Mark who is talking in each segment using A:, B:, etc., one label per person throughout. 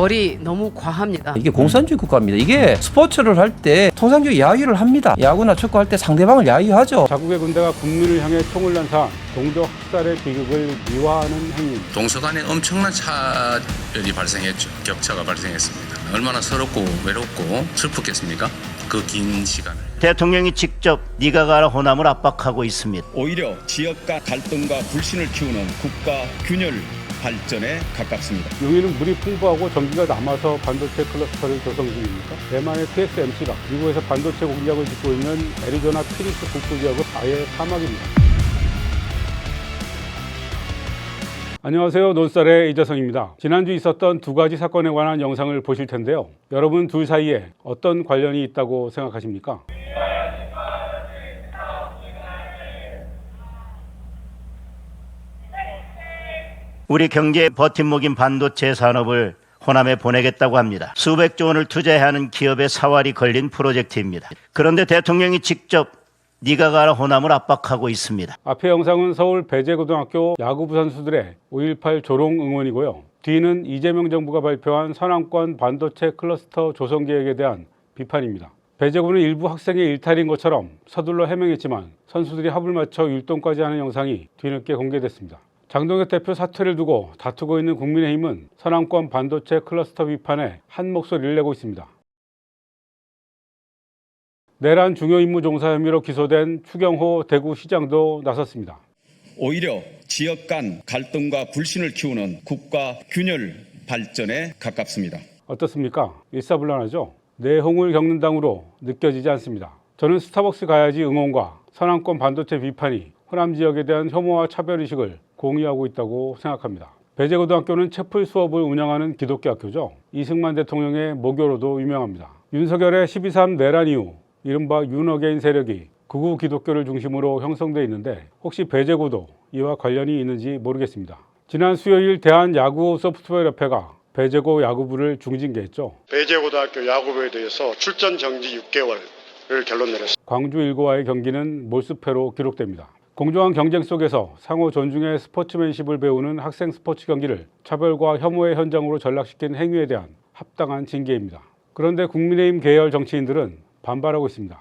A: 벌이 너무 과합니다.
B: 이게 공산주의 국가입니다. 이게 스포츠를 할 때 통상적으로 야유를 합니다. 야구나 축구할 때 상대방을 야유하죠.
C: 자국의 군대가 국민을 향해 총을 난 사안, 동족 학살의 비극을 미화하는 행위입니다.
D: 동서간에 엄청난 차별이 발생했죠. 격차가 발생했습니다. 얼마나 서럽고 외롭고 슬펐겠습니까? 그 긴 시간을.
E: 대통령이 직접 네가 가라 호남을 압박하고 있습니다.
F: 오히려 지역 간 갈등과 불신을 키우는 국가 균열 발전에 가깝습니다.
C: 용인은 물이 풍부하고 전기가 남아서 반도체 클러스터를 조성 중입니까? 대만의 TSMC가 미국에서 반도체 공장을 짓고 있는 애리조나 피닉스 북부 지역은 아예 사막입니다. 안녕하세요. 논설의 이재성입니다. 지난주 있었던 두 가지 사건에 관한 영상을 보실 텐데요. 여러분 둘 사이에 어떤 관련이 있다고 생각하십니까?
E: 우리 경제의 버팀목인 반도체 산업을 호남에 보내겠다고 합니다. 수백조 원을 투자해야 하는 기업의 사활이 걸린 프로젝트입니다. 그런데 대통령이 직접 네가 가라 호남을 압박하고 있습니다.
C: 앞의 영상은 서울 배재고등학교 야구부 선수들의 5.18 조롱 응원이고요. 뒤는 이재명 정부가 발표한 서남권 반도체 클러스터 조성 계획에 대한 비판입니다. 배재고는 일부 학생의 일탈인 것처럼 서둘러 해명했지만 선수들이 합을 맞춰 율동까지 하는 영상이 뒤늦게 공개됐습니다. 장동혁 대표 사퇴를 두고 다투고 있는 국민의힘은 서남권 반도체 클러스터 비판에 한 목소리를 내고 있습니다. 내란 중요 임무 종사 혐의로 기소된 추경호 대구시장도 나섰습니다.
F: 오히려 지역 간 갈등과 불신을 키우는 국가 균열 발전에 가깝습니다.
C: 어떻습니까? 일사불란하죠? 내홍을 겪는 당으로 느껴지지 않습니다. 저는 스타벅스 가야지 응원과 서남권 반도체 비판이 호남 지역에 대한 혐오와 차별의식을 공유하고 있다고 생각합니다. 배재고등학교는 채플 수업을 운영하는 기독교 학교죠. 이승만 대통령의 모교로도 유명합니다. 윤석열의 12.3 내란 이후 이른바 윤어게인 세력이 극우 기독교를 중심으로 형성되어 있는데 혹시 배재고도 이와 관련이 있는지 모르겠습니다. 지난 수요일 대한야구소프트웨어협회가 배재고 야구부를 중징계했죠.
G: 배재고등학교 야구부에 대해서 출전 정지 6개월을 결론 내렸습니다.
C: 광주 일고와의 경기는 몰수패로 기록됩니다. 공정한 경쟁 속에서 상호 존중의 스포츠맨십을 배우는 학생 스포츠 경기를 차별과 혐오의 현장으로 전락시킨 행위에 대한 합당한 징계입니다. 그런데 국민의힘 계열 정치인들은 반발하고 있습니다.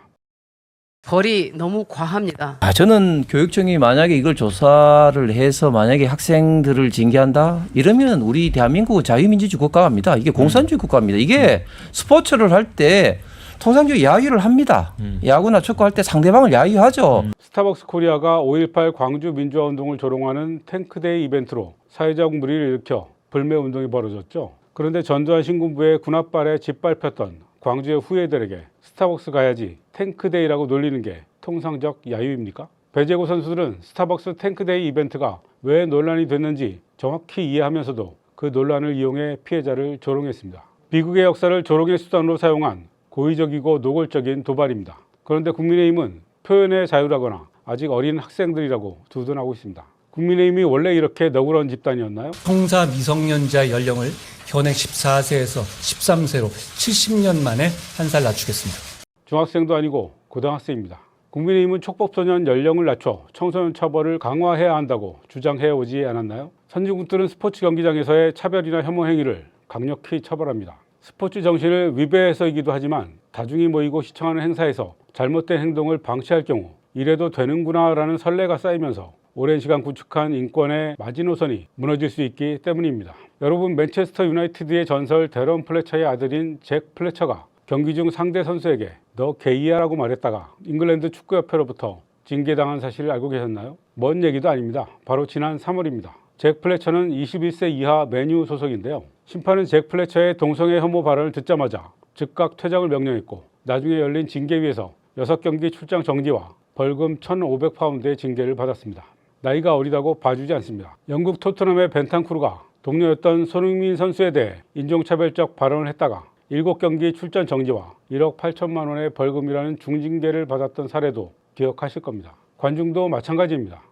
A: 벌이 너무 과합니다.
B: 저는 교육청이 만약에 이걸 조사를 해서 만약에 학생들을 징계한다 이러면 우리 대한민국은 자유민주주의 국가입니다. 이게 공산주의 국가입니다. 이게 스포츠를 할 때 통상적으로 야유를 합니다. 야구나 축구할 때 상대방을 야유하죠.
C: 스타벅스 코리아가 5.18 광주 민주화운동을 조롱하는 탱크데이 이벤트로 사회적 물의를 일으켜 불매운동이 벌어졌죠. 그런데 전두환 신군부의 군합발에 짓밟혔던 광주의 후예들에게 스타벅스 가야지 탱크데이라고 놀리는 게 통상적 야유입니까? 배재고 선수들은 스타벅스 탱크데이 이벤트가 왜 논란이 됐는지 정확히 이해하면서도 그 논란을 이용해 피해자를 조롱했습니다. 비극의 역사를 조롱의 수단으로 사용한 고의적이고 노골적인 도발입니다. 그런데 국민의힘은 표현의 자유라거나 아직 어린 학생들이라고 두둔하고 있습니다. 국민의힘이 원래 이렇게 너그러운 집단이었나요?
H: 성사 미성년자 연령을 현행 14세에서 13세로 70년 만에 한 살 낮추겠습니다.
C: 중학생도 아니고 고등학생입니다. 국민의힘은 촉법소년 연령을 낮춰 청소년 처벌을 강화해야 한다고 주장해오지 않았나요? 선진국들은 스포츠 경기장에서의 차별이나 혐오 행위를 강력히 처벌합니다. 스포츠 정신을 위배해서이기도 하지만 다중이 모이고 시청하는 행사에서 잘못된 행동을 방치할 경우 이래도 되는구나라는 선례가 쌓이면서 오랜 시간 구축한 인권의 마지노선이 무너질 수 있기 때문입니다. 여러분, 맨체스터 유나이티드의 전설 데런 플래처의 아들인 잭 플래처가 경기 중 상대 선수에게 너 게이야라고 말했다가 잉글랜드 축구협회로부터 징계당한 사실을 알고 계셨나요? 먼 얘기도 아닙니다. 바로 지난 3월입니다. 잭 플래처는 21세 이하 맨유 소속인데요. 심판은 잭 플래처의 동성애 혐오 발언을 듣자마자 즉각 퇴장을 명령했고 나중에 열린 징계위에서 6경기 출장 정지와 벌금 1,500파운드의 징계를 받았습니다. 나이가 어리다고 봐주지 않습니다. 영국 토트넘의 벤탄쿠르가 동료였던 손흥민 선수에 대해 인종차별적 발언을 했다가 7경기 출전 정지와 1억 8천만 원의 벌금이라는 중징계를 받았던 사례도 기억하실 겁니다. 관중도 마찬가지입니다.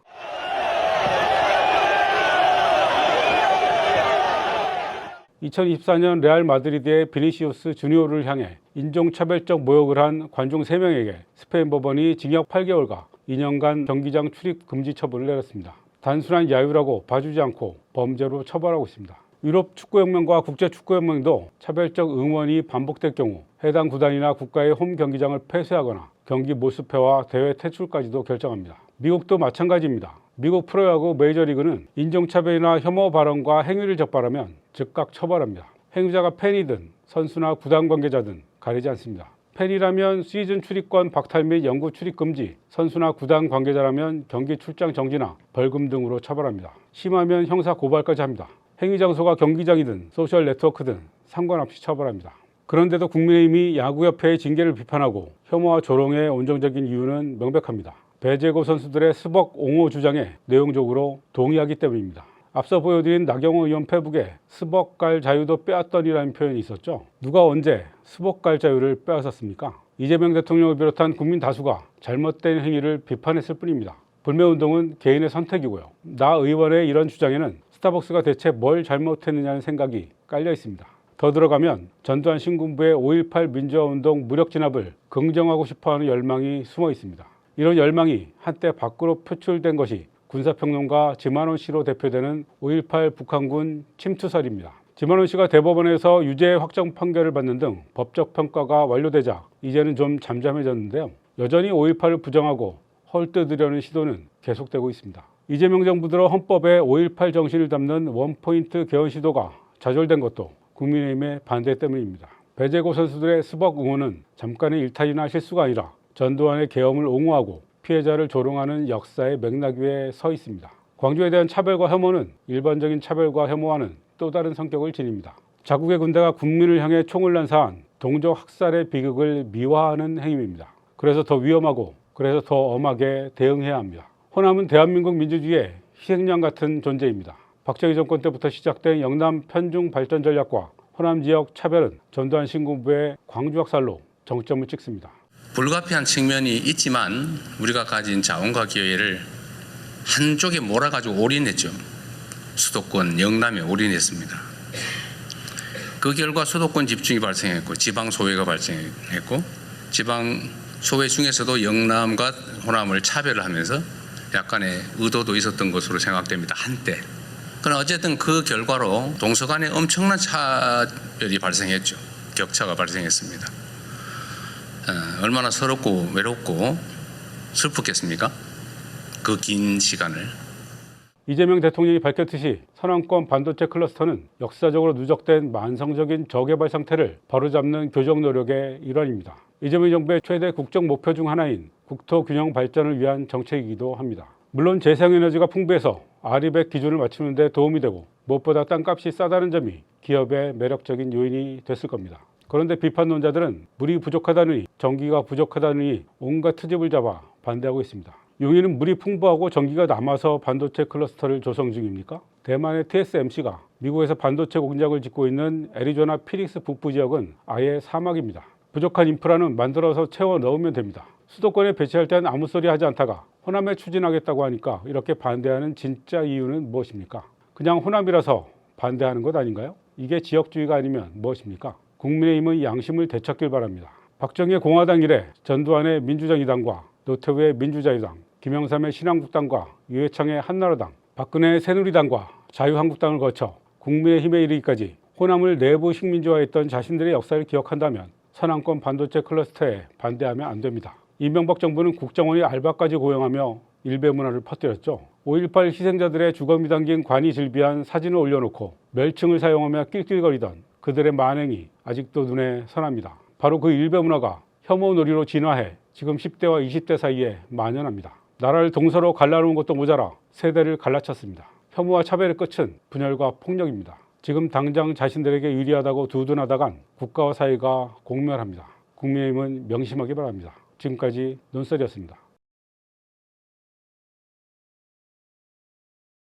C: (2024년) 레알 마드리드의 비니시우스 주니오를 향해 인종차별적 모욕을 한 관중 3명에게 스페인 법원이 징역 8개월과 2년간 경기장 출입 금지 처분을 내렸습니다. 단순한 야유라고 봐주지 않고 범죄로 처벌하고 있습니다. 유럽 축구연맹과 국제축구연맹도 차별적 응원이 반복될 경우 해당 구단이나 국가의 홈 경기장을 폐쇄하거나 경기 몰수패와 대회 퇴출까지도 결정합니다. 미국도 마찬가지입니다. 미국 프로야구 메이저리그는 인종차별이나 혐오 발언과 행위를 적발하면 즉각 처벌합니다. 행위자가 팬이든 선수나 구단 관계자든 가리지 않습니다. 팬이라면 시즌 출입권 박탈 및 영구 출입 금지, 선수나 구단 관계자라면 경기 출장 정지나 벌금 등으로 처벌합니다. 심하면 형사 고발까지 합니다. 행위 장소가 경기장이든 소셜 네트워크든 상관없이 처벌합니다. 그런데도 국민의힘이 야구협회의 징계를 비판하고 혐오와 조롱의 온정적인 이유는 명백합니다. 배재고 선수들의 스벅 옹호 주장에 내용적으로 동의하기 때문입니다. 앞서 보여드린 나경원 의원 페북에 스벅 갈 자유도 빼앗더니라는 표현이 있었죠. 누가 언제 스벅 갈 자유를 빼앗았습니까? 이재명 대통령을 비롯한 국민 다수가 잘못된 행위를 비판했을 뿐입니다. 불매운동은 개인의 선택이고요. 나 의원의 이런 주장에는 스타벅스가 대체 뭘 잘못했느냐는 생각이 깔려 있습니다. 더 들어가면 전두환 신군부의 5.18 민주화운동 무력 진압을 긍정하고 싶어하는 열망이 숨어 있습니다. 이런 열망이 한때 밖으로 표출된 것이 군사평론가 지만원 씨로 대표되는 5.18 북한군 침투설입니다. 지만원 씨가 대법원에서 유죄 확정 판결을 받는 등 법적 평가가 완료되자 이제는 좀 잠잠해졌는데요. 여전히 5.18을 부정하고 헐뜯으려는 시도는 계속되고 있습니다. 이재명 정부 들어 헌법에 5.18 정신을 담는 원포인트 개헌 시도가 좌절된 것도 국민의힘의 반대 때문입니다. 배재고 선수들의 스벅 응원은 잠깐의 일탈이나 실수가 아니라 전두환의 계엄을 옹호하고 피해자를 조롱하는 역사의 맥락 위에 서 있습니다. 광주에 대한 차별과 혐오는 일반적인 차별과 혐오와는 또 다른 성격을 지닙니다. 자국의 군대가 국민을 향해 총을 난사한 동족 학살의 비극을 미화하는 행위입니다. 그래서 더 위험하고 그래서 더 엄하게 대응해야 합니다. 호남은 대한민국 민주주의의 희생양 같은 존재입니다. 박정희 정권 때부터 시작된 영남 편중 발전 전략과 호남 지역 차별은 전두환 신군부의 광주 학살로 정점을 찍습니다.
D: 불가피한 측면이 있지만 우리가 가진 자원과 기회를 한쪽에 몰아가지고 올인했죠. 수도권 영남에 올인했습니다. 그 결과 수도권 집중이 발생했고 지방 소외가 발생했고 지방 소외 중에서도 영남과 호남을 차별을 하면서 약간의 의도도 있었던 것으로 생각됩니다. 한때. 그러나 어쨌든 그 결과로 동서간에 엄청난 차별이 발생했죠. 격차가 발생했습니다. 얼마나 서럽고 외롭고 슬프겠습니까? 그 긴 시간을.
C: 이재명 대통령이 밝혔듯이 서남권 반도체 클러스터는 역사적으로 누적된 만성적인 저개발 상태를 바로잡는 교정 노력의 일환입니다. 이재명 정부의 최대 국정 목표 중 하나인 국토 균형 발전을 위한 정책이기도 합니다. 물론 재생에너지가 풍부해서 아리백 기준을 맞추는 데 도움이 되고 무엇보다 땅값이 싸다는 점이 기업의 매력적인 요인이 됐을 겁니다. 그런데 비판론자들은 물이 부족하다느니 전기가 부족하다느니 온갖 트집을 잡아 반대하고 있습니다. 용인은 물이 풍부하고 전기가 남아서 반도체 클러스터를 조성 중입니까? 대만의 TSMC가 미국에서 반도체 공장을 짓고 있는 애리조나 피닉스 북부 지역은 아예 사막입니다. 부족한 인프라는 만들어서 채워 넣으면 됩니다. 수도권에 배치할 땐 아무 소리 하지 않다가 호남에 추진하겠다고 하니까 이렇게 반대하는 진짜 이유는 무엇입니까? 그냥 호남이라서 반대하는 것 아닌가요? 이게 지역주의가 아니면 무엇입니까? 국민의힘은 양심을 되찾길 바랍니다. 박정희의 공화당 이래 전두환의 민주정의당과 노태우의 민주자유당, 김영삼의 신한국당과 유해창의 한나라당, 박근혜의 새누리당과 자유한국당을 거쳐 국민의힘에 이르기까지 호남을 내부 식민지화했던 자신들의 역사를 기억한다면 서남권 반도체 클러스터에 반대하면 안 됩니다. 이명박 정부는 국정원이 알바까지 고용하며 일베 문화를 퍼뜨렸죠. 5.18 희생자들의 주검이 담긴 관이 질비한 사진을 올려놓고 멸칭을 사용하며 낄낄거리던 그들의 만행이 아직도 눈에 선합니다. 바로 그 일베 문화가 혐오 놀이로 진화해 지금 10대와 20대 사이에 만연합니다. 나라를 동서로 갈라놓은 것도 모자라 세대를 갈라쳤습니다. 혐오와 차별의 끝은 분열과 폭력입니다. 지금 당장 자신들에게 유리하다고 두둔하다간 국가와 사회가 공멸합니다. 국민의힘은 명심하기 바랍니다. 지금까지 논설이었습니다.